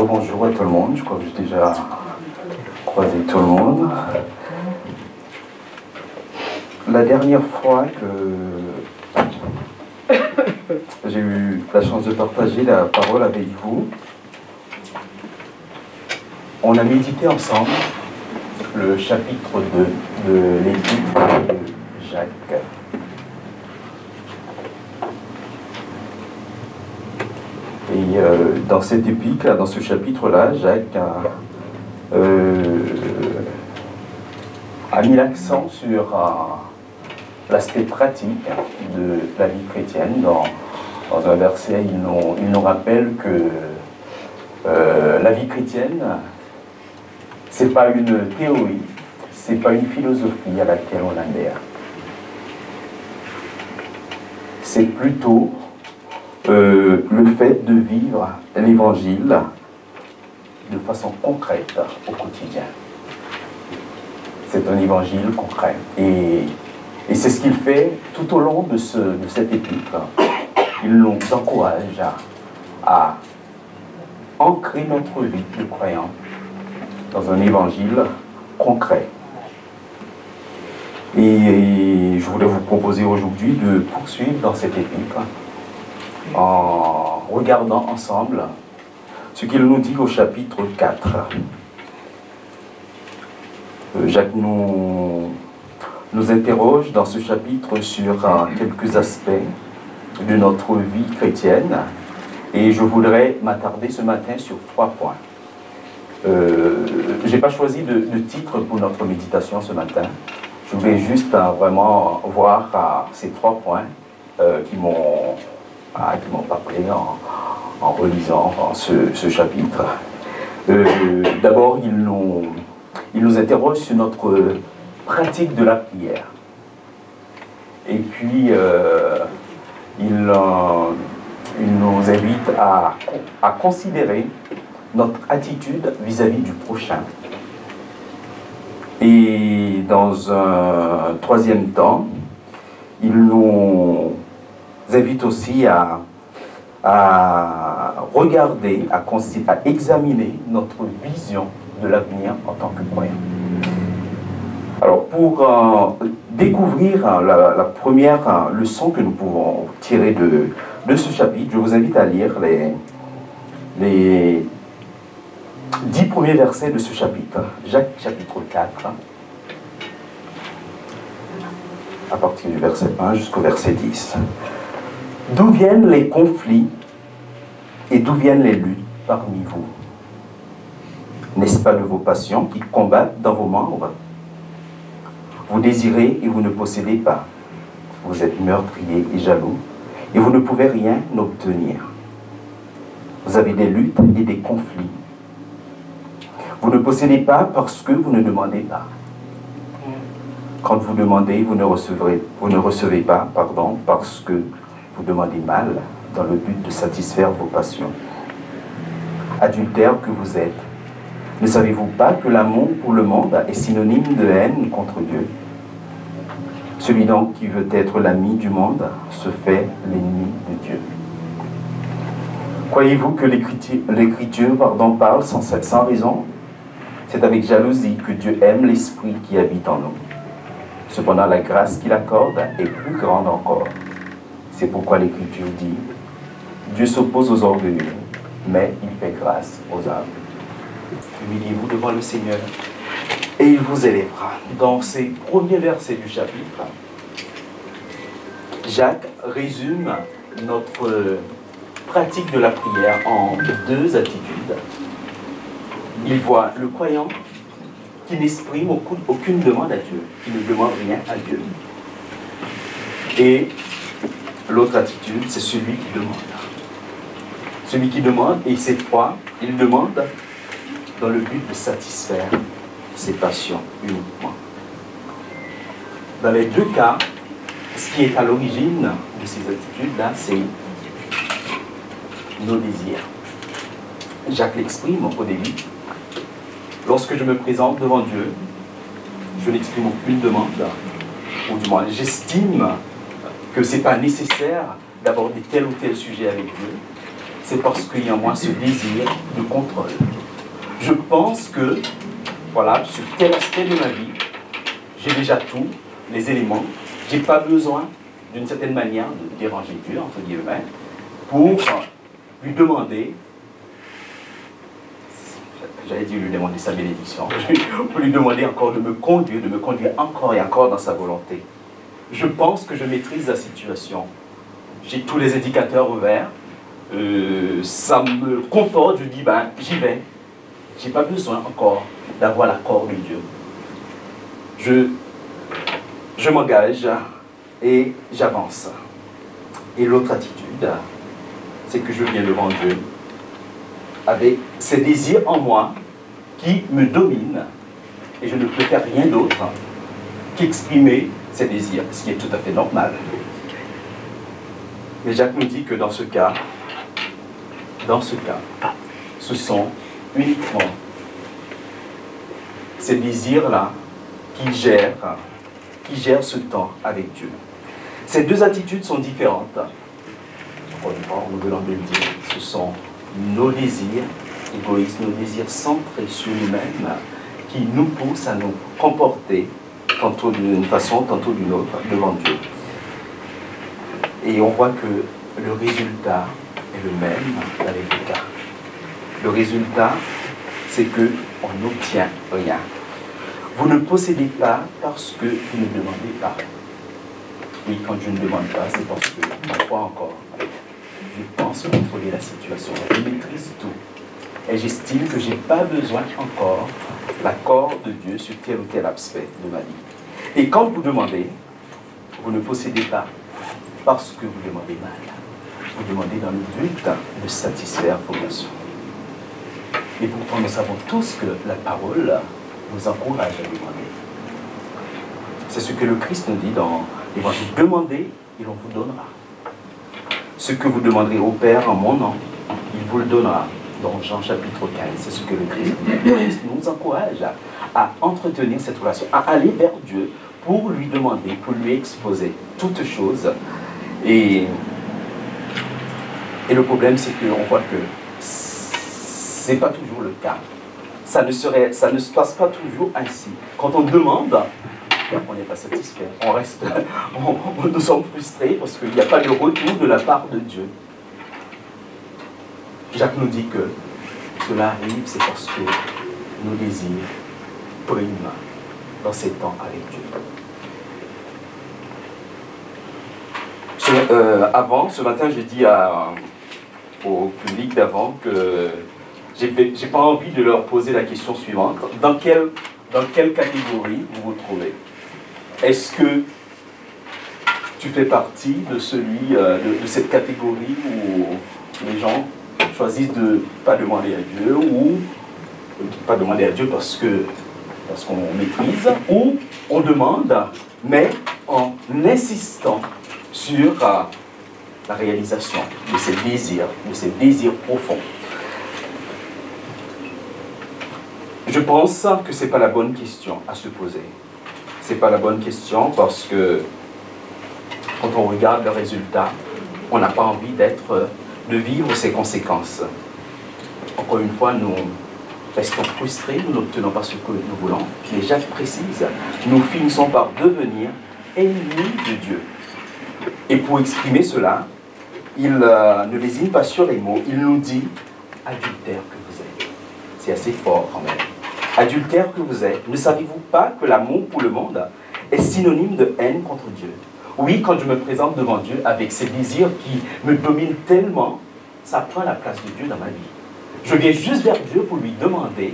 Bonjour à tout le monde, je crois que j'ai déjà croisé tout le monde. La dernière fois que j'ai eu la chance de partager la parole avec vous, on a médité ensemble le chapitre 2 de l'Épître de Jacques. Et dans cet épître, dans ce chapitre-là, Jacques a mis l'accent sur l'aspect pratique de la vie chrétienne. Dans un verset, il nous rappelle que la vie chrétienne, c'est pas une théorie, c'est pas une philosophie à laquelle on adhère. C'est plutôt le fait de vivre l'évangile de façon concrète au quotidien. C'est un évangile concret. Et c'est ce qu'il fait tout au long de cet épître. Il nous encourage à ancrer notre vie de croyant dans un évangile concret. Et je voulais vous proposer aujourd'hui de poursuivre dans cet épître en regardant ensemble ce qu'il nous dit au chapitre 4. Jacques nous interroge dans ce chapitre sur quelques aspects de notre vie chrétienne, et je voudrais m'attarder ce matin sur 3 points. Je n'ai pas choisi de titre pour notre méditation ce matin. Je voulais juste vraiment voir ces 3 points qui m'ont parlé en relisant ce chapitre. D'abord, il nous interroge sur notre pratique de la prière. Et puis, il nous invite à considérer notre attitude vis-à-vis du prochain. Et dans un 3e temps, il nous invite aussi à regarder, à examiner notre vision de l'avenir en tant que croyant. Alors, pour découvrir la première leçon que nous pouvons tirer de ce chapitre, je vous invite à lire les 10 premiers versets de ce chapitre, Jacques chapitre 4, à partir du verset 1 jusqu'au verset 10. D'où viennent les conflits et d'où viennent les luttes parmi vous? N'est-ce pas de vos passions qui combattent dans vos membres? Vous désirez et vous ne possédez pas. Vous êtes meurtriers et jaloux et vous ne pouvez rien obtenir. Vous avez des luttes et des conflits. Vous ne possédez pas parce que vous ne demandez pas. Quand vous demandez, vous ne recevez pas, parce que vous demandez mal dans le but de satisfaire vos passions. Adultères que vous êtes, ne savez-vous pas que l'amour pour le monde est synonyme de haine contre Dieu? Celui donc qui veut être l'ami du monde se fait l'ennemi de Dieu. Croyez-vous que l'Écriture parle sans raison? C'est avec jalousie que Dieu aime l'Esprit qui habite en nous. Cependant, la grâce qu'il accorde est plus grande encore. C'est pourquoi l'Écriture dit « Dieu s'oppose aux orgueilleux, mais il fait grâce aux humbles. » Humiliez-vous devant le Seigneur et il vous élèvera. Dans ces premiers versets du chapitre, Jacques résume notre pratique de la prière en 2 attitudes. Il voit le croyant qui n'exprime aucune demande à Dieu, qui ne demande rien à Dieu. Et l'autre attitude, c'est celui qui demande. Celui qui demande, et cette fois, il demande dans le but de satisfaire ses passions uniquement. Dans les 2 cas, ce qui est à l'origine de ces attitudes-là, c'est nos désirs. Jacques l'exprime au début. Lorsque je me présente devant Dieu, je n'exprime aucune demande, ou du moins j'estime que ce n'est pas nécessaire d'aborder tel ou tel sujet avec Dieu. c'est parce qu'il y a en moi ce désir de contrôle. Je pense que, voilà, sur tel aspect de ma vie, j'ai déjà tous les éléments. Je n'ai pas besoin, d'une certaine manière, de déranger Dieu, entre guillemets, pour lui demander, j'allais dire lui demander sa bénédiction, pour lui demander encore de me conduire encore et encore dans sa volonté. Je pense que je maîtrise la situation. J'ai tous les indicateurs ouverts. Ça me conforte, je dis, ben, j'y vais. Je n'ai pas besoin encore d'avoir l'accord de Dieu. Je m'engage et j'avance. Et l'autre attitude, c'est que je viens devant Dieu avec ces désirs en moi qui me dominent et je ne peux faire rien d'autre qu'exprimer ces désirs, ce qui est tout à fait normal. Mais Jacques nous dit que dans ce cas, ce sont uniquement ces désirs-là qui gèrent ce temps avec Dieu. Ces deux attitudes sont différentes. Encore une fois, nous venons de le dire, ce sont nos désirs égoïstes, nos désirs centrés sur nous-mêmes qui nous poussent à nous comporter tantôt d'une façon, tantôt d'une autre devant Dieu. Et on voit que le résultat est le même dans les deux cas. Le résultat, c'est qu'on n'obtient rien. Vous ne possédez pas parce que vous ne demandez pas. Oui, quand je ne demande pas, c'est parce que, parfois encore, je pense contrôler la situation. Je maîtrise tout. Et j'estime que je n'ai pas besoin encore l'accord de Dieu sur tel ou tel aspect de ma vie. Et quand vous demandez, vous ne possédez pas parce que vous demandez mal. Vous demandez dans le but de satisfaire vos besoins. Et pourtant, nous savons tous que la parole nous encourage à demander. C'est ce que le Christ nous dit dans l'Évangile. Demandez et l'on vous donnera. Ce que vous demanderez au Père en mon nom, il vous le donnera. Dans Jean chapitre 15, c'est ce que le Christ nous encourage à entretenir cette relation, à aller vers Dieu pour lui demander, pour lui exposer toutes choses. Et le problème, c'est qu'on voit que ce n'est pas toujours le cas. Ça ne se passe pas toujours ainsi. Quand on demande, on n'est pas satisfait. On reste, nous sommes frustrés parce qu'il n'y a pas de retour de la part de Dieu. Jacques nous dit que cela arrive, c'est parce que nos désirs priment dans ces temps avec Dieu. Avant, ce matin, j'ai dit au public d'avant que j'ai pas envie de leur poser la question suivante. Dans quelle catégorie vous vous trouvez? Est-ce que tu fais partie de de cette catégorie où les gens choisissent de ne pas demander à Dieu, ou pas demander à Dieu parce qu'on maîtrise, ou on demande, mais en insistant sur la réalisation de ces désirs profonds? Je pense que ce n'est pas la bonne question à se poser. Ce n'est pas la bonne question parce que quand on regarde le résultat, on n'a pas envie de vivre ses conséquences. Encore une fois, nous restons frustrés, nous n'obtenons pas ce que nous voulons. Mais Jacques précise, nous finissons par devenir ennemis de Dieu. Et pour exprimer cela, il ne lésine pas sur les mots, il nous dit « adultère que vous êtes ». C'est assez fort quand même. Adultère que vous êtes, ne savez-vous pas que l'amour pour le monde est synonyme de haine contre Dieu? Oui, quand je me présente devant Dieu avec ces désirs qui me dominent tellement, ça prend la place de Dieu dans ma vie. Je viens juste vers Dieu pour lui demander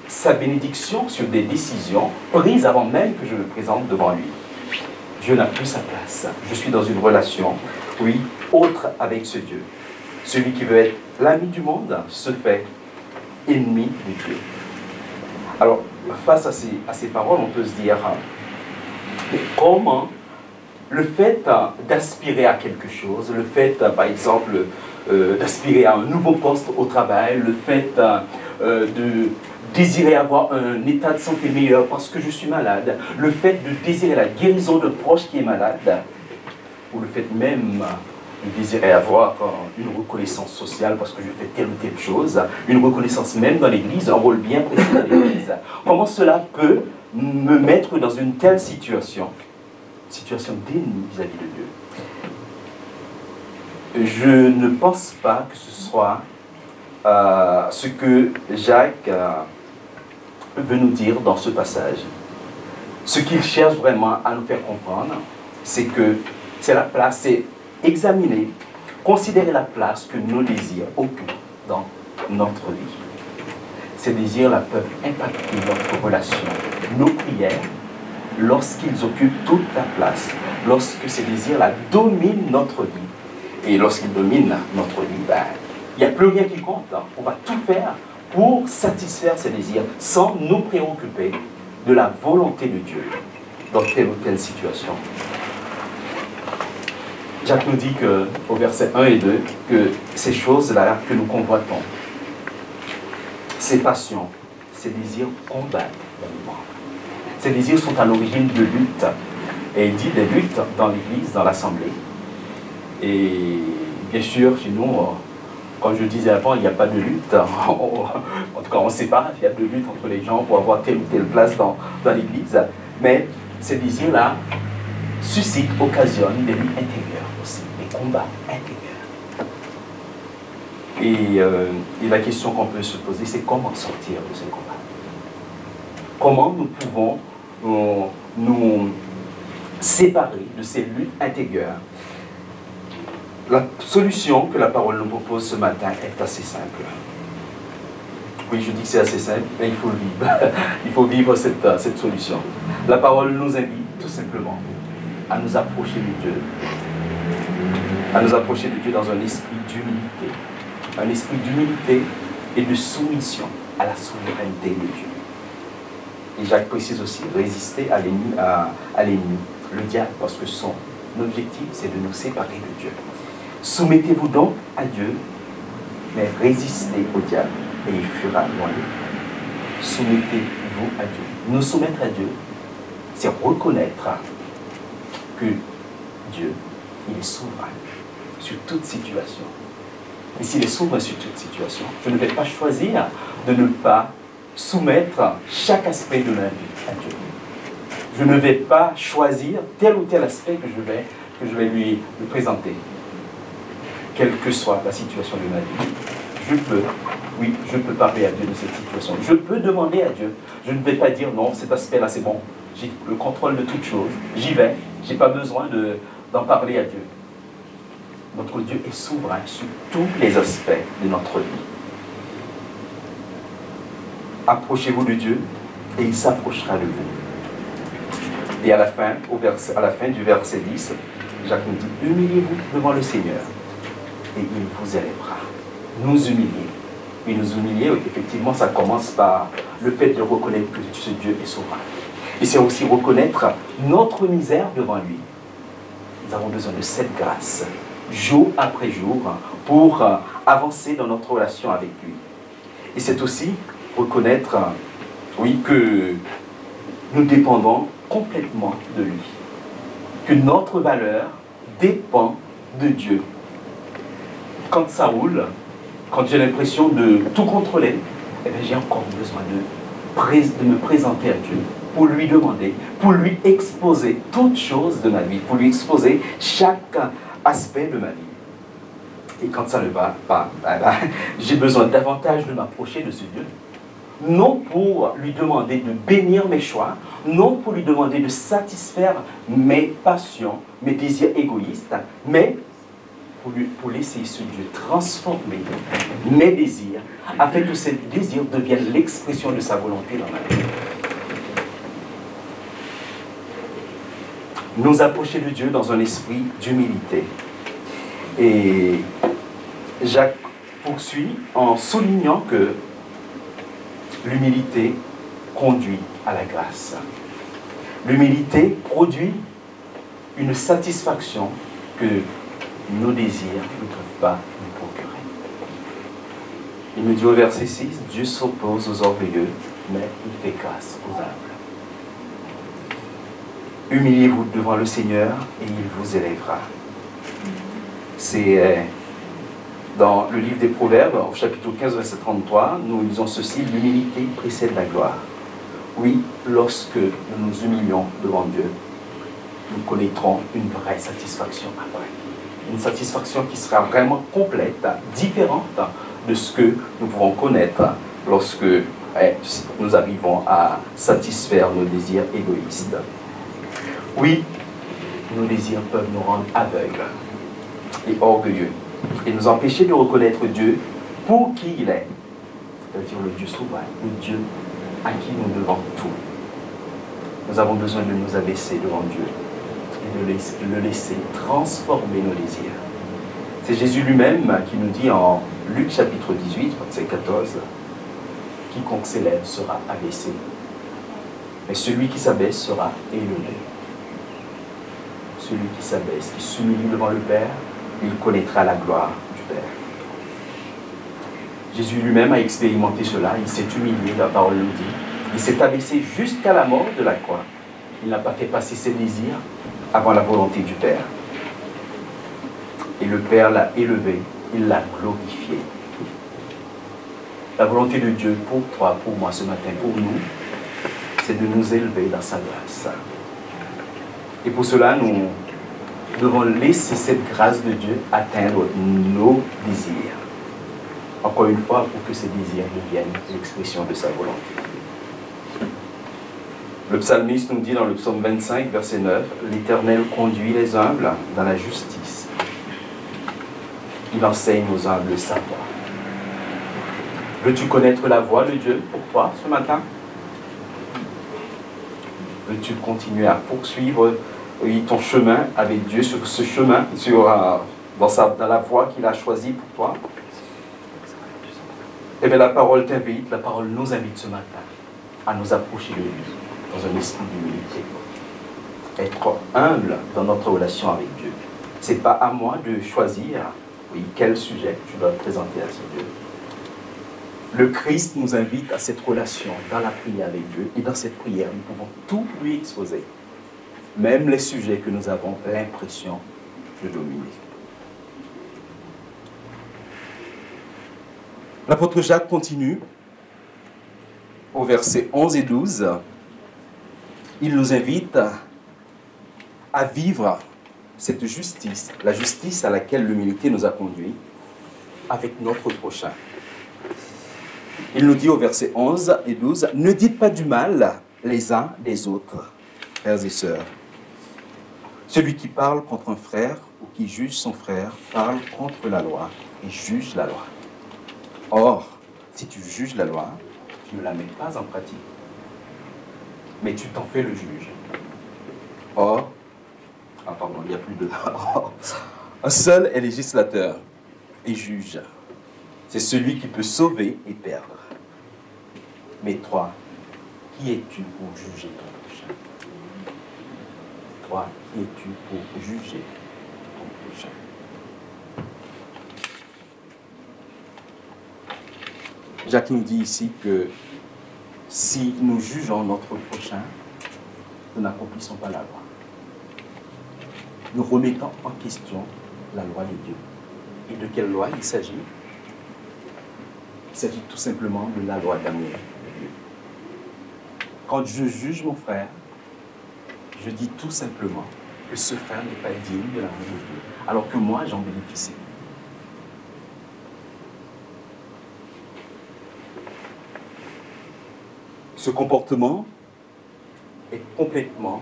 sa bénédiction sur des décisions prises avant même que je me présente devant lui. Dieu n'a plus sa place. Je suis dans une relation, oui, autre avec ce Dieu. Celui qui veut être l'ami du monde se fait ennemi de Dieu. Alors, face à ces paroles, on peut se dire, mais comment le fait d'aspirer à quelque chose, le fait, par exemple, d'aspirer à un nouveau poste au travail, le fait de désirer avoir un état de santé meilleur parce que je suis malade, le fait de désirer la guérison d'un proche qui est malade, ou le fait même Je désirais avoir une reconnaissance sociale parce que je fais telle ou telle chose, une reconnaissance même dans l'Église, un rôle bien précis dans l'Église. Comment cela peut me mettre dans une telle situation d'ennemi vis-à-vis de Dieu? Je ne pense pas que ce soit ce que Jacques veut nous dire dans ce passage. Ce qu'il cherche vraiment à nous faire comprendre, c'est que c'est la place, c'est examiner, considérer la place que nos désirs occupent dans notre vie. Ces désirs-là peuvent impacter notre relation, nos prières, lorsqu'ils occupent toute la place, lorsque ces désirs-là dominent notre vie. Et lorsqu'ils dominent notre vie, ben, il n'y a plus rien qui compte. Hein. On va tout faire pour satisfaire ces désirs sans nous préoccuper de la volonté de Dieu dans telle ou telle situation. Jacques nous dit au verset 1 et 2 que ces choses-là que nous convoitons, ces passions, ces désirs combattent la mort. Ces désirs sont à l'origine de luttes. Et il dit des luttes dans l'Église, dans l'Assemblée. Et bien sûr, chez nous, comme je le disais avant, il n'y a pas de lutte. En tout cas, on ne sait pas, il y a de lutte entre les gens pour avoir telle ou telle place dans l'Église. Mais ces désirs-là suscitent, occasionnent des luttes intérieures aussi, des combats intérieurs. Et la question qu'on peut se poser, c'est comment sortir de ces combats? Comment nous pouvons nous séparer de ces luttes intérieures? La solution que la parole nous propose ce matin est assez simple. Oui, je dis que c'est assez simple, mais il faut le vivre. Il faut vivre cette solution. La parole nous invite tout simplement à nous approcher de Dieu. À nous approcher de Dieu dans un esprit d'humilité. Un esprit d'humilité et de soumission à la souveraineté de Dieu. Et Jacques précise aussi, résister à l'ennemi, le diable, parce que son objectif, c'est de nous séparer de Dieu. Soumettez-vous donc à Dieu, mais résistez au diable, et il fuira loin de vous. Soumettez-vous à Dieu. Nous soumettre à Dieu, c'est reconnaître que Dieu, il est souverain sur toute situation. Et s'il est souverain sur toute situation, je ne vais pas choisir de ne pas soumettre chaque aspect de ma vie à Dieu. Je ne vais pas choisir tel ou tel aspect que je vais lui présenter. Quelle que soit la situation de ma vie, je peux parler à Dieu de cette situation. Je peux demander à Dieu. Je ne vais pas dire non, cet aspect-là c'est bon. J'ai le contrôle de toute chose. J'y vais. Je n'ai pas besoin d'en parler à Dieu. Notre Dieu est souverain sur tous les aspects de notre vie. Approchez-vous de Dieu et il s'approchera de vous. Et à la fin du verset 10, Jacques nous dit, humiliez-vous devant le Seigneur et il vous élèvera. Nous humilier. Mais nous humilier, effectivement, ça commence par le fait de reconnaître que ce Dieu est souverain. Et c'est aussi reconnaître notre misère devant lui. Nous avons besoin de cette grâce, jour après jour, pour avancer dans notre relation avec lui. Et c'est aussi reconnaître, que nous dépendons complètement de lui. Que notre valeur dépend de Dieu. Quand ça roule, quand j'ai l'impression de tout contrôler, eh bien, j'ai encore besoin de me présenter à Dieu, pour lui demander, pour lui exposer toutes choses de ma vie, pour lui exposer chaque aspect de ma vie. Et quand ça ne va pas, j'ai besoin davantage de m'approcher de ce Dieu. Non pour lui demander de bénir mes choix, non pour lui demander de satisfaire mes passions, mes désirs égoïstes, mais pour laisser ce Dieu transformer mes désirs, afin que ces désirs deviennent l'expression de sa volonté dans ma vie. Nous approcher de Dieu dans un esprit d'humilité. Et Jacques poursuit en soulignant que l'humilité conduit à la grâce. L'humilité produit une satisfaction que nos désirs ne peuvent pas nous procurer. Il nous dit au verset 6, Dieu s'oppose aux orgueilleux, mais il fait grâce aux humbles. Humiliez-vous devant le Seigneur et il vous élèvera. C'est dans le livre des Proverbes, au chapitre 15, verset 33, nous lisons ceci: l'humilité précède la gloire. Oui, lorsque nous nous humilions devant Dieu, nous connaîtrons une vraie satisfaction après. Une satisfaction qui sera vraiment complète, différente de ce que nous pouvons connaître lorsque nous arrivons à satisfaire nos désirs égoïstes. Oui, nos désirs peuvent nous rendre aveugles et orgueilleux et nous empêcher de reconnaître Dieu pour qui il est, c'est-à-dire le Dieu souverain, le Dieu à qui nous devons tout. Nous avons besoin de nous abaisser devant Dieu et de le laisser transformer nos désirs. C'est Jésus lui-même qui nous dit en Luc chapitre 18, verset 14, « Quiconque s'élève sera abaissé, mais celui qui s'abaisse sera élevé. » Celui qui s'abaisse, qui s'humilie devant le Père, il connaîtra la gloire du Père. Jésus lui-même a expérimenté cela, il s'est humilié, la parole nous dit. Il s'est abaissé jusqu'à la mort de la croix. Il n'a pas fait passer ses désirs avant la volonté du Père. Et le Père l'a élevé, il l'a glorifié. La volonté de Dieu pour toi, pour moi ce matin, pour nous, c'est de nous élever dans sa grâce. Et pour cela, nous devons laisser cette grâce de Dieu atteindre nos désirs. Encore une fois, pour que ces désirs deviennent l'expression de sa volonté. Le psalmiste nous dit dans le psaume 25, verset 9, « L'Éternel conduit les humbles dans la justice. Il enseigne aux humbles sa voie. » Veux-tu connaître la voie de Dieu pour toi ce matin? Veux-tu continuer à poursuivre ton chemin avec Dieu sur ce chemin, dans la voie qu'il a choisie pour toi? Eh bien, la parole t'invite, la parole nous invite ce matin à nous approcher de lui dans un esprit d'humilité. Être humble dans notre relation avec Dieu. Ce n'est pas à moi de choisir, oui, quel sujet je dois présenter à ce Dieu. Le Christ nous invite à cette relation dans la prière avec Dieu. Et dans cette prière, nous pouvons tout lui exposer. Même les sujets que nous avons l'impression de dominer. L'apôtre Jacques continue au verset 11 et 12. Il nous invite à vivre cette justice, la justice à laquelle l'humilité nous a conduits, avec notre prochain. Il nous dit au verset 11 et 12, « Ne dites pas du mal les uns des autres, frères et sœurs. Celui qui parle contre un frère ou qui juge son frère parle contre la loi et juge la loi. Or, si tu juges la loi, tu ne la mets pas en pratique, mais tu t'en fais le juge. Or, il n'y a plus de... Un seul est législateur et juge. C'est celui qui peut sauver et perdre. Mais toi, qui es-tu pour juger ton prochain? Toi, qui es-tu pour juger ton prochain? Jacques nous dit ici que si nous jugeons notre prochain, nous n'accomplissons pas la loi. Nous remettons en question la loi de Dieu. Et de quelle loi il s'agit? Il s'agit tout simplement de la loi d'amour de Dieu. Quand je juge mon frère, je dis tout simplement que ce frère n'est pas digne de l'amour de Dieu, alors que moi j'en bénéficie. Ce comportement est complètement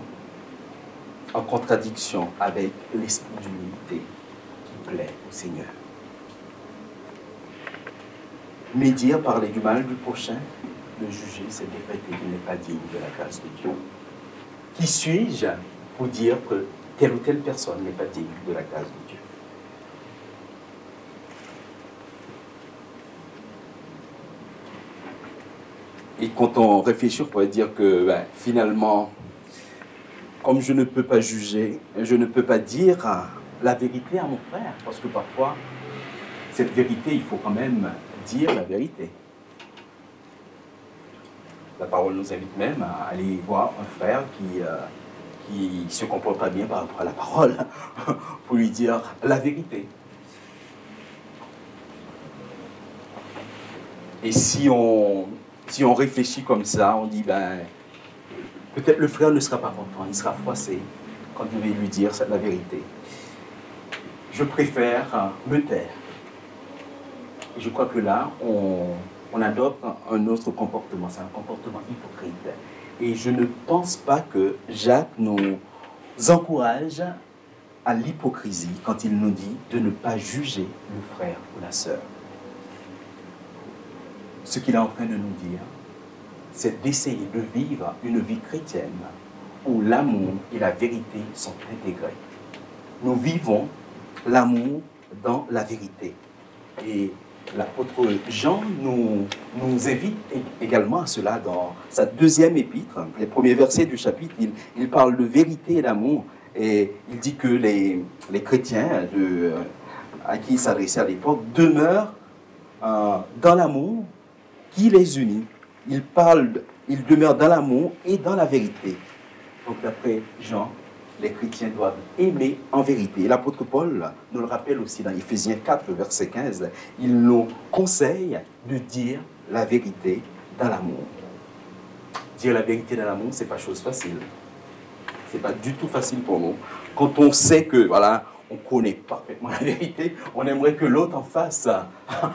en contradiction avec l'esprit d'humilité qui plaît au Seigneur. Médire, parler du mal du prochain, le juger, c'est décréter qu'il n'est pas digne de la grâce de Dieu. Qui suis-je pour dire que telle ou telle personne n'est pas digne de la grâce de Dieu? Et quand on réfléchit, on pourrait dire que finalement, comme je ne peux pas juger, je ne peux pas dire la vérité à mon frère, parce que parfois, cette vérité, il faut quand même dire la vérité. La parole nous invite même à aller voir un frère qui se comporte pas bien par rapport à la parole, pour lui dire la vérité. Et si on réfléchit comme ça, on dit, ben, peut-être le frère ne sera pas content, il sera froissé quand je vais lui dire la vérité. Je préfère me taire. Et je crois que là, on adopte un autre comportement, c'est un comportement hypocrite. Et je ne pense pas que Jacques nous encourage à l'hypocrisie quand il nous dit de ne pas juger le frère ou la sœur. Ce qu'il est en train de nous dire, c'est d'essayer de vivre une vie chrétienne où l'amour et la vérité sont intégrés. Nous vivons l'amour dans la vérité. Et l'apôtre Jean nous invite également à cela dans sa deuxième épître, les premiers versets du chapitre. Il parle de vérité et d'amour. Et il dit que les chrétiens à qui il s'adressait à l'époque demeurent dans l'amour qui les unit. Ils demeurent dans l'amour et dans la vérité. Donc d'après Jean, les chrétiens doivent aimer en vérité. Et l'apôtre Paul nous le rappelle aussi dans Éphésiens 4, verset 15. Il nous conseille de dire la vérité dans l'amour. Dire la vérité dans l'amour, ce n'est pas chose facile. Ce n'est pas du tout facile pour nous. Quand on sait que, voilà, on connaît parfaitement la vérité, on aimerait que l'autre en face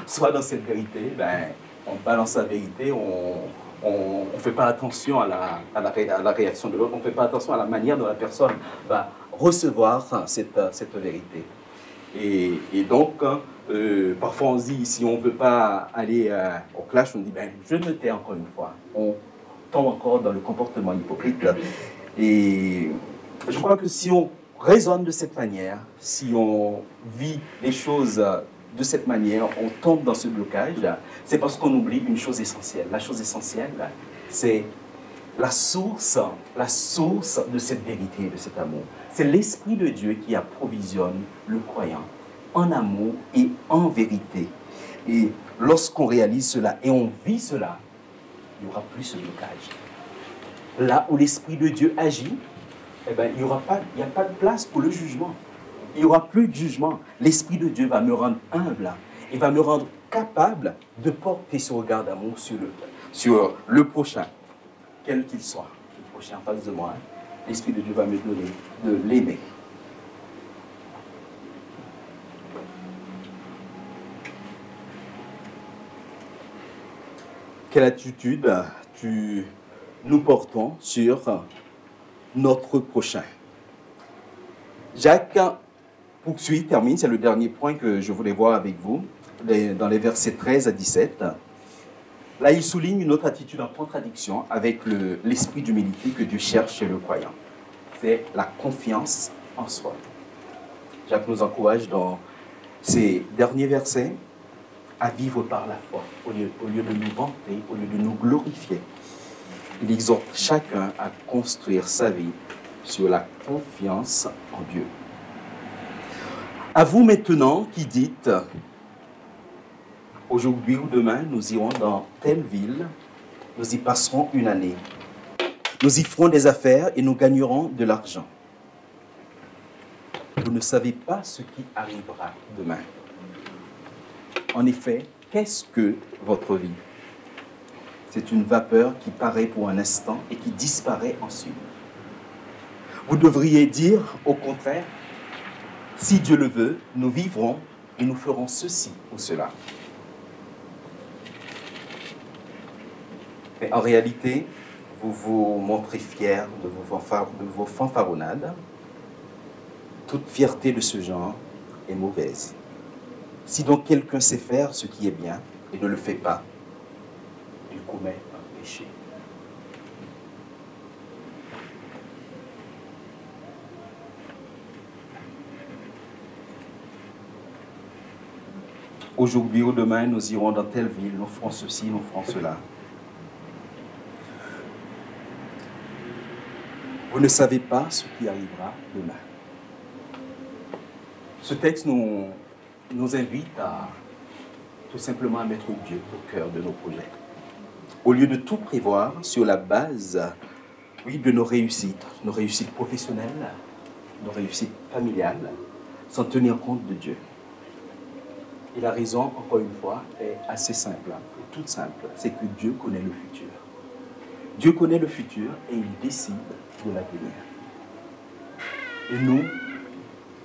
soit dans cette vérité, ben, on balance la vérité, on ne fait pas attention à la réaction de l'autre, on ne fait pas attention à la manière dont la personne va recevoir cette vérité. Et donc, parfois on se dit, si on ne veut pas aller au clash, on dit, ben, je me tais encore une fois. On tombe encore dans le comportement hypocrite. Et je crois que si on raisonne de cette manière, si on vit les choses de cette manière, on tombe dans ce blocage, c'est parce qu'on oublie une chose essentielle. La chose essentielle, c'est la source de cette vérité, de cet amour. C'est l'Esprit de Dieu qui approvisionne le croyant en amour et en vérité. Et lorsqu'on réalise cela et on vit cela, il n'y aura plus ce blocage. Là où l'Esprit de Dieu agit, eh ben, il n'y a pas de place pour le jugement. Il n'y aura plus de jugement. L'Esprit de Dieu va me rendre humble. Il va me rendre capable de porter ce regard d'amour sur le prochain, quel qu'il soit. Le prochain en face de moi, l'Esprit de Dieu va me donner de l'aimer. Quelle attitude nous portons sur notre prochain? Jacques poursuit, termine, c'est le dernier point que je voulais voir avec vous, dans les versets 13 à 17. Là, il souligne une autre attitude en contradiction avec l'esprit d'humilité que Dieu cherche chez le croyant. C'est la confiance en soi. Jacques nous encourage dans ces derniers versets à vivre par la foi, au lieu de nous vanter, au lieu de nous glorifier. Il exhorte chacun à construire sa vie sur la confiance en Dieu. À vous maintenant qui dites, aujourd'hui ou demain, nous irons dans telle ville, nous y passerons une année. Nous y ferons des affaires et nous gagnerons de l'argent. Vous ne savez pas ce qui arrivera demain. En effet, qu'est-ce que votre vie? C'est une vapeur qui paraît pour un instant et qui disparaît ensuite. Vous devriez dire, au contraire, si Dieu le veut, nous vivrons et nous ferons ceci ou cela. Mais en réalité, vous vous montrez fiers de vos fanfaronnades. Toute fierté de ce genre est mauvaise. Si donc quelqu'un sait faire ce qui est bien et ne le fait pas, il commet un péché. Aujourd'hui ou demain, nous irons dans telle ville, nous ferons ceci, nous ferons cela. Vous ne savez pas ce qui arrivera demain. Ce texte nous invite à tout simplement à mettre Dieu au cœur de nos projets. Au lieu de tout prévoir sur la base, oui, de nos réussites professionnelles, nos réussites familiales, sans tenir compte de Dieu. Et la raison, encore une fois, est assez simple, toute simple, c'est que Dieu connaît le futur. Dieu connaît le futur et il décide de l'avenir. Et nous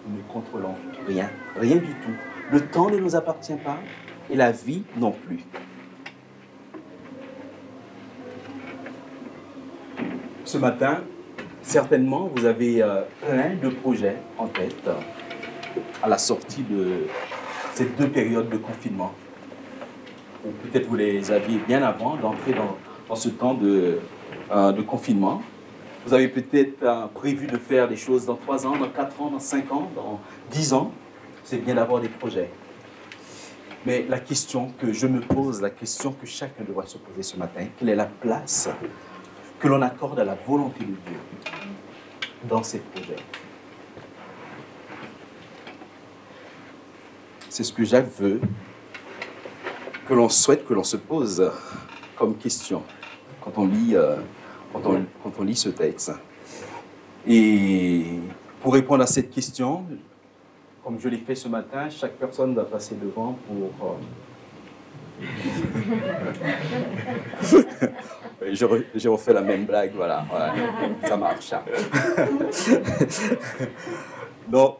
ne contrôlons rien, rien du tout. Le temps ne nous appartient pas et la vie non plus. Ce matin, certainement, vous avez plein de projets en tête à la sortie de ces 2 périodes de confinement. Ou peut-être vous les aviez bien avant d'entrer dans ce temps de confinement. Vous avez peut-être prévu de faire des choses dans 3 ans, dans 4 ans, dans 5 ans, dans 10 ans. C'est bien d'avoir des projets. Mais la question que je me pose, la question que chacun devra se poser ce matin, quelle est la place que l'on accorde à la volonté de Dieu dans ces projets? C'est ce que Jacques veut que l'on souhaite, que l'on se pose comme question quand on lit, quand on lit ce texte. Et pour répondre à cette question, comme je l'ai fait ce matin, chaque personne doit passer devant pour... Je refais la même blague, voilà, ouais, ça marche. Donc,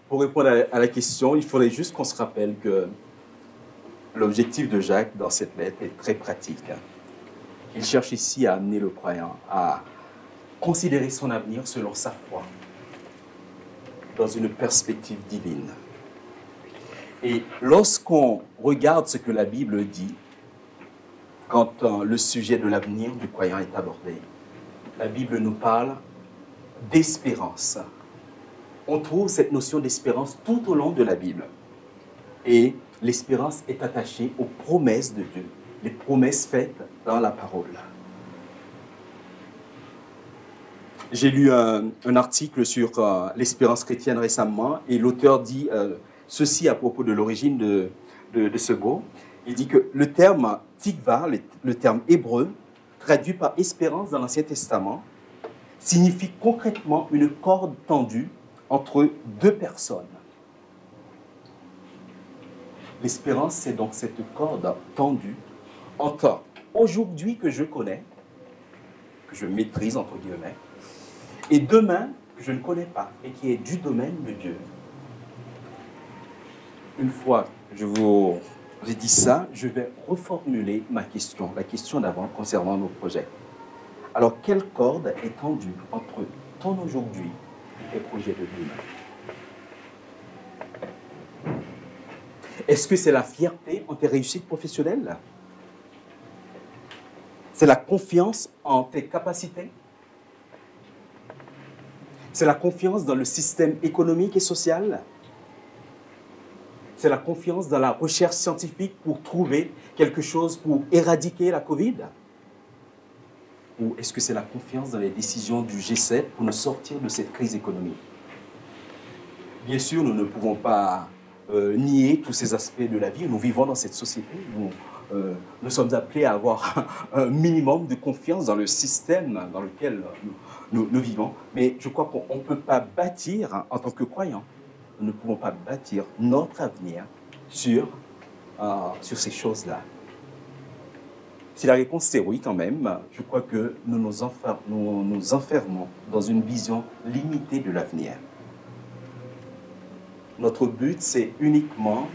pour répondre à la question, il faudrait juste qu'on se rappelle que l'objectif de Jacques dans cette lettre est très pratique. Il cherche ici à amener le croyant à considérer son avenir selon sa foi, dans une perspective divine. Et lorsqu'on regarde ce que la Bible dit, quand le sujet de l'avenir du croyant est abordé, la Bible nous parle d'espérance. On trouve cette notion d'espérance tout au long de la Bible. Et l'espérance est attachée aux promesses de Dieu, les promesses faites dans la parole. J'ai lu un article sur l'espérance chrétienne récemment et l'auteur dit ceci à propos de l'origine de ce mot. Il dit que le terme tikva, le terme hébreu, traduit par espérance dans l'Ancien Testament, signifie concrètement une corde tendue entre 2 personnes. L'espérance, c'est donc cette corde tendue entre aujourd'hui que je connais, que je maîtrise entre guillemets, et demain que je ne connais pas et qui est du domaine de Dieu. Une fois que je vous ai dit ça, je vais reformuler ma question, la question d'avant concernant nos projets. Alors, quelle corde est tendue entre ton aujourd'hui et tes projets de demain? Est-ce que c'est la fierté en tes réussites professionnelles? C'est la confiance en tes capacités? C'est la confiance dans le système économique et social? C'est la confiance dans la recherche scientifique pour trouver quelque chose pour éradiquer la Covid? Ou est-ce que c'est la confiance dans les décisions du G7 pour nous sortir de cette crise économique? Bien sûr, nous ne pouvons pas nier tous ces aspects de la vie. Nous vivons dans cette société où nous sommes appelés à avoir un minimum de confiance dans le système dans lequel nous vivons. Mais je crois qu'on ne peut pas bâtir, en tant que croyants, nous ne pouvons pas bâtir notre avenir sur ces choses-là. Si la réponse c'est oui quand même, je crois que nous nous enfermons dans une vision limitée de l'avenir. Notre but, c'est uniquement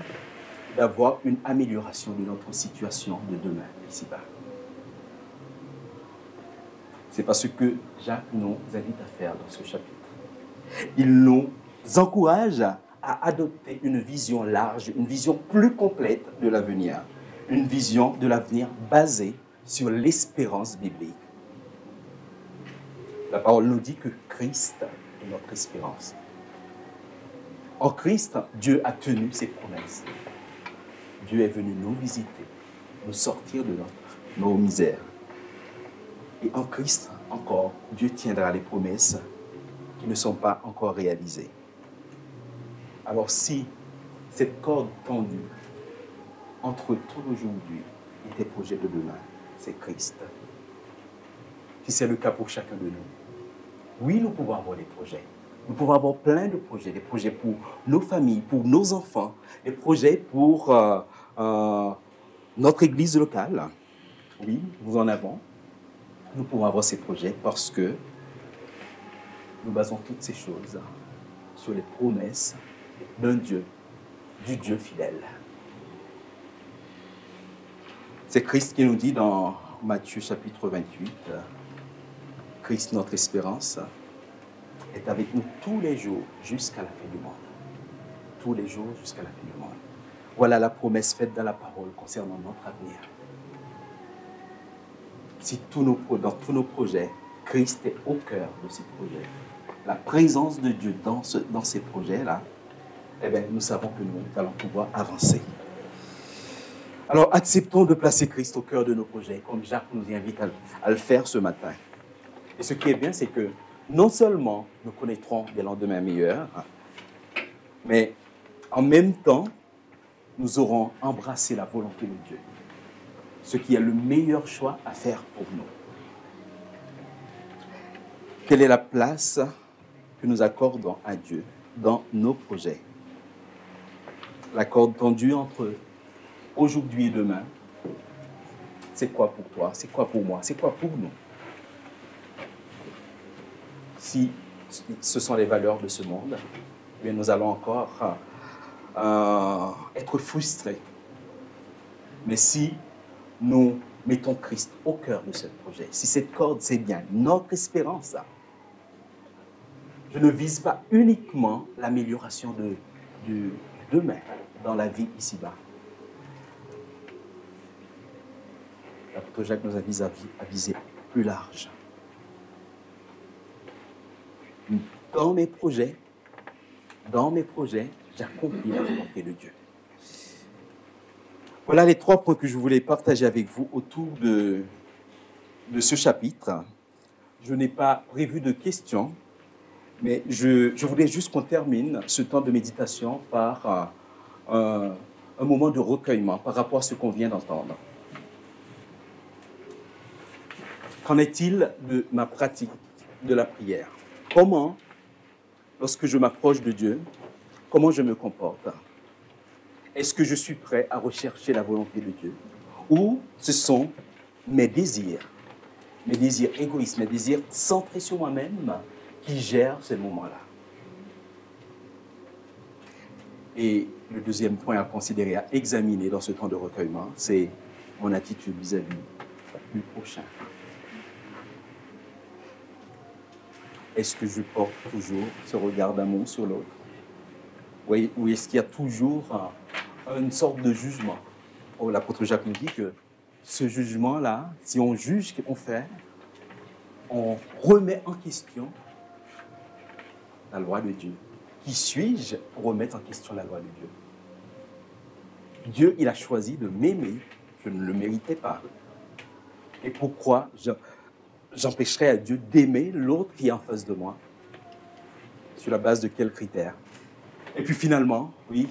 d'avoir une amélioration de notre situation de demain, ici-bas. C'est pas ce que Jacques nous invite à faire dans ce chapitre. Il nous encourage à adopter une vision large, une vision plus complète de l'avenir. Une vision de l'avenir basée sur l'espérance biblique. La parole nous dit que Christ est notre espérance. En Christ, Dieu a tenu ses promesses. Dieu est venu nous visiter, nous sortir de nos misères. Et en Christ, encore, Dieu tiendra les promesses qui ne sont pas encore réalisées. Alors si cette corde tendue entre ton aujourd'hui et tes projets de demain, c'est Christ. Si c'est le cas pour chacun de nous, oui, nous pouvons avoir des projets. Nous pouvons avoir plein de projets, des projets pour nos familles, pour nos enfants, des projets pour notre église locale. Oui, nous en avons. Nous pouvons avoir ces projets parce que nous basons toutes ces choses sur les promesses d'un Dieu, du Dieu fidèle. C'est Christ qui nous dit dans Matthieu chapitre 28, Christ, notre espérance, est avec nous tous les jours jusqu'à la fin du monde. Tous les jours jusqu'à la fin du monde. Voilà la promesse faite dans la parole concernant notre avenir. Si dans tous nos projets, Christ est au cœur de ces projets, la présence de Dieu dans ces projets-là, eh bien, nous savons que nous allons pouvoir avancer. Alors, acceptons de placer Christ au cœur de nos projets, comme Jacques nous invite à le faire ce matin. Et ce qui est bien, c'est que non seulement nous connaîtrons des lendemains meilleurs, mais en même temps, nous aurons embrassé la volonté de Dieu, ce qui est le meilleur choix à faire pour nous. Quelle est la place que nous accordons à Dieu dans nos projets? L'accord tendu entre aujourd'hui et demain, c'est quoi pour toi? C'est quoi pour moi? C'est quoi pour nous? Si ce sont les valeurs de ce monde, eh bien nous allons encore être frustrés. Mais si nous mettons Christ au cœur de ce projet, si cette corde, c'est bien notre espérance, je ne vise pas uniquement l'amélioration de demain dans la vie ici-bas. L'apôtre Jacques nous avise à viser plus large. Dans mes projets, j'accomplis la volonté de Dieu. Voilà les 3 points que je voulais partager avec vous autour de ce chapitre. Je n'ai pas prévu de questions, mais je voulais juste qu'on termine ce temps de méditation par un moment de recueillement par rapport à ce qu'on vient d'entendre. Qu'en est-il de ma pratique de la prière? Comment, lorsque je m'approche de Dieu, comment je me comporte? Est-ce que je suis prêt à rechercher la volonté de Dieu? Ou ce sont mes désirs égoïstes, mes désirs centrés sur moi-même qui gèrent ces moments-là? Et le deuxième point à considérer, à examiner dans ce temps de recueillement, c'est mon attitude vis-à-vis du prochain. Est-ce que je porte toujours ce regard d'amour sur l'autre? Ou est-ce qu'il y a toujours une sorte de jugement? L'apôtre Jacques nous dit que ce jugement-là, si on juge ce qu'on fait, on remet en question la loi de Dieu. Qui suis-je pour remettre en question la loi de Dieu? Dieu, il a choisi de m'aimer. Je ne le méritais pas. Et pourquoi j'empêcherais à Dieu d'aimer l'autre qui est en face de moi? Sur la base de quels critères? Et puis finalement, oui,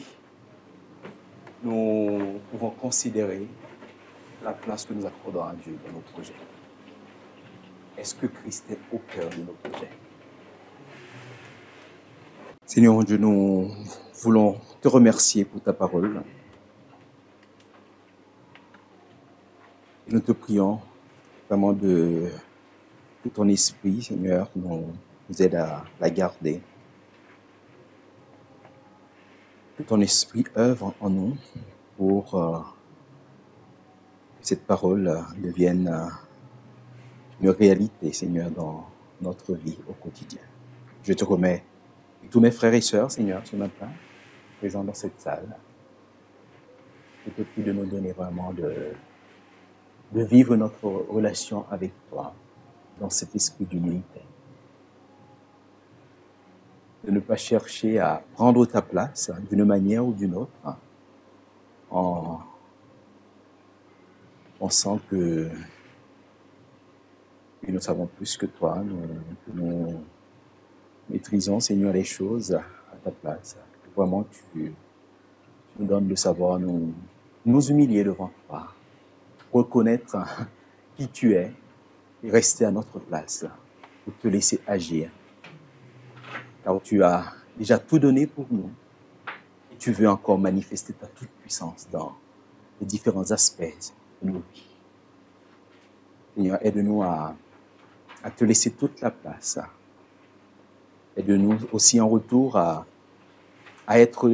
nous pouvons considérer la place que nous accordons à Dieu dans nos projets. Est-ce que Christ est au cœur de nos projets? Seigneur mon Dieu, nous voulons te remercier pour ta parole. Et nous te prions vraiment que ton esprit, Seigneur, nous aide à la garder. Que ton esprit œuvre en nous pour que cette parole devienne une réalité, Seigneur, dans notre vie au quotidien. Je te remets tous mes frères et sœurs, Seigneur, ce matin, présents dans cette salle. Je te prie de nous donner vraiment de vivre notre relation avec toi dans cet esprit d'humilité. De ne pas chercher à prendre ta place d'une manière ou d'une autre, en pensant que nous savons plus que toi, nous maîtrisons, Seigneur, les choses à ta place. Vraiment, tu nous donnes de savoir nous humilier devant toi, reconnaître qui tu es et rester à notre place pour te laisser agir. car tu as déjà tout donné pour nous. Et tu veux encore manifester ta toute puissance dans les différents aspects de nos vies. Seigneur, aide-nous à te laisser toute la place. Aide-nous aussi en retour à être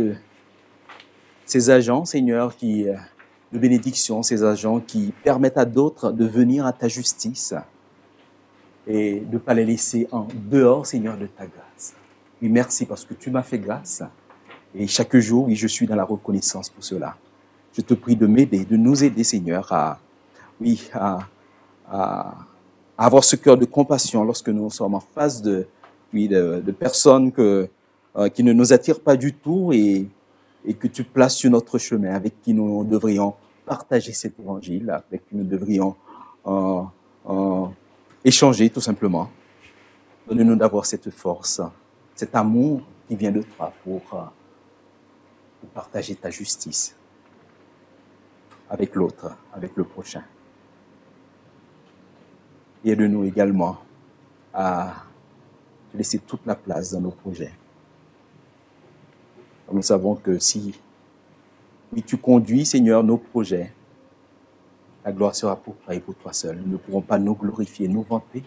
ces agents, Seigneur, de bénédiction, ces agents qui permettent à d'autres de venir à ta justice et de ne pas les laisser en dehors, Seigneur, de ta grâce. Oui, merci parce que tu m'as fait grâce. Et chaque jour, oui, je suis dans la reconnaissance pour cela. Je te prie de m'aider, de nous aider, Seigneur, à avoir ce cœur de compassion lorsque nous sommes en face de personnes qui ne nous attirent pas du tout et que tu places sur notre chemin, avec qui nous devrions partager cet évangile, avec qui nous devrions échanger tout simplement. Donne-nous d'avoir cette force, cet amour qui vient de toi pour partager ta justice avec l'autre, avec le prochain. Et aide-nous également à te laisser toute la place dans nos projets. Nous savons que si tu conduis, Seigneur, nos projets, la gloire sera pour toi et pour toi seul. Nous ne pourrons pas nous glorifier, nous vanter.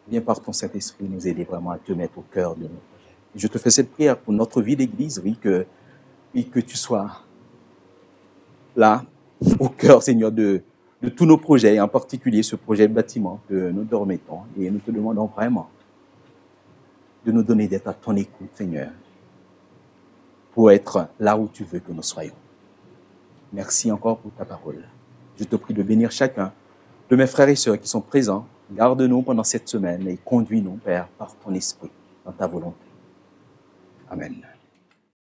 Viens par ton Saint-Esprit nous aider vraiment à te mettre au cœur de nos projets. Je te fais cette prière pour notre vie d'église, que tu sois là, au cœur, Seigneur, de tous nos projets, en particulier ce projet de bâtiment que nous te remettons. Et nous te demandons vraiment de nous donner d'être à ton écoute, Seigneur, pour être là où tu veux que nous soyons. Merci encore pour ta parole. Je te prie de bénir chacun de mes frères et sœurs qui sont présents. Garde-nous pendant cette semaine et conduis-nous, Père, par ton esprit, dans ta volonté. Amen.